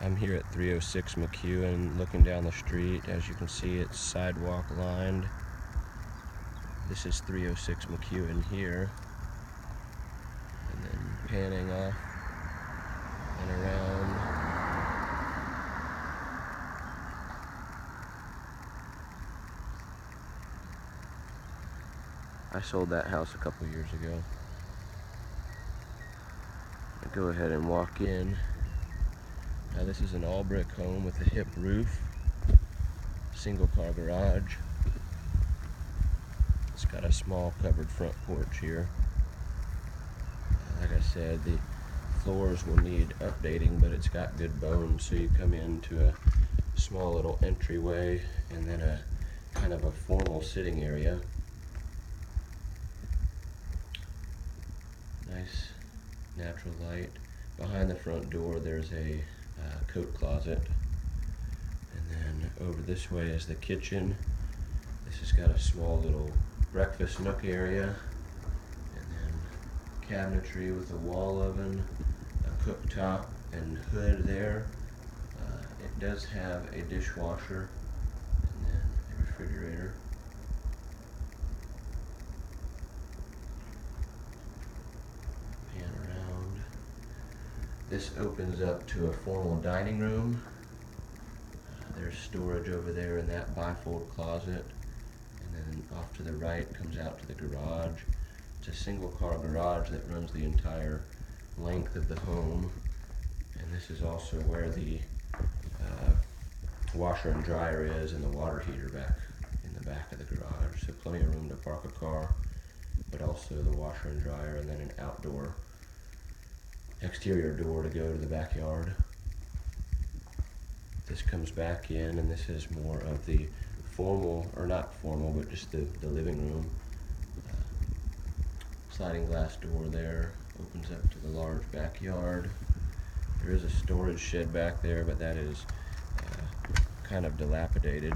I'm here at 306 McEwen looking down the street. As you can see, it's sidewalk lined. This is 306 McEwen here. And then panning off and around. I sold that house a couple years ago. I'll go ahead and walk in. Now this is an all brick home with a hip roof, single car garage. It's got a small covered front porch here. Like I said, the floors will need updating, but it's got good bones, so you come into a small little entryway and then a kind of a formal sitting area. Nice natural light. Behind the front door there's a coat closet, and then over this way is the kitchen. This has got a small little breakfast nook area, and then cabinetry with a wall oven, a cooktop and hood there. It does have a dishwasher and then a refrigerator. Pan around. This opens up to a formal dining room. There's storage over there in that bifold closet, and then off to the right comes out to the garage. It's a single car garage that runs the entire length of the home, and this is also where the washer and dryer is, and the water heater back in the back of the garage. So plenty of room to park a car, but also the washer and dryer, and then an outdoor exterior door to go to the backyard. This comes back in, and this is more of the formal, or not formal, but just the living room. Sliding glass door there opens up to the large backyard. There is a storage shed back there, but that is kind of dilapidated.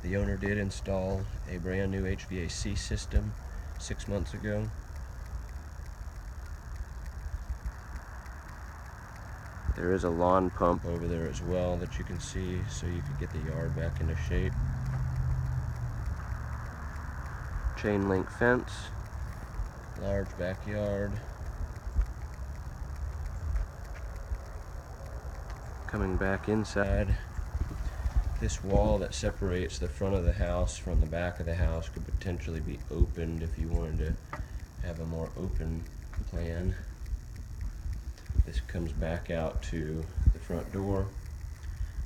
The owner did install a brand new HVAC system 6 months ago. There is a lawn pump over there as well that you can see, so you can get the yard back into shape. Chain link fence, large backyard. Coming back inside, this wall that separates the front of the house from the back of the house could potentially be opened if you wanted to have a more open plan. This comes back out to the front door.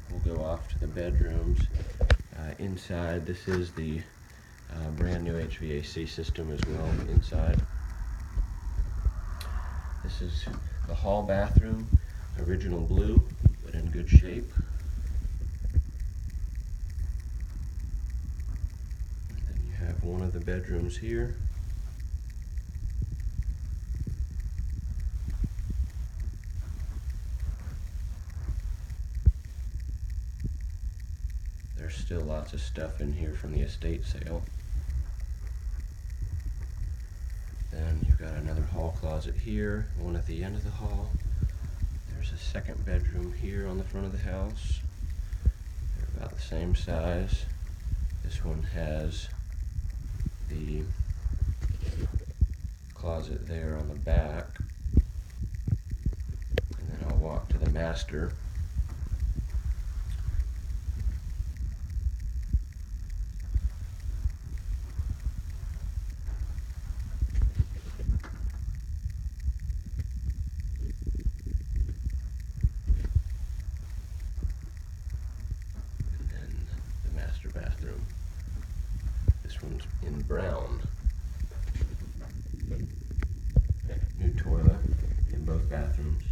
We'll go off to the bedrooms. Inside, this is the brand new HVAC system as well inside. This is the hall bathroom, original blue, but in good shape. And then you have one of the bedrooms here. There's still lots of stuff in here from the estate sale. Then you've got another hall closet here, one at the end of the hall. There's a second bedroom here on the front of the house. They're about the same size. This one has the closet there on the back. And then I'll walk to the master. Bathroom. This one's in brown. New toilet in both bathrooms.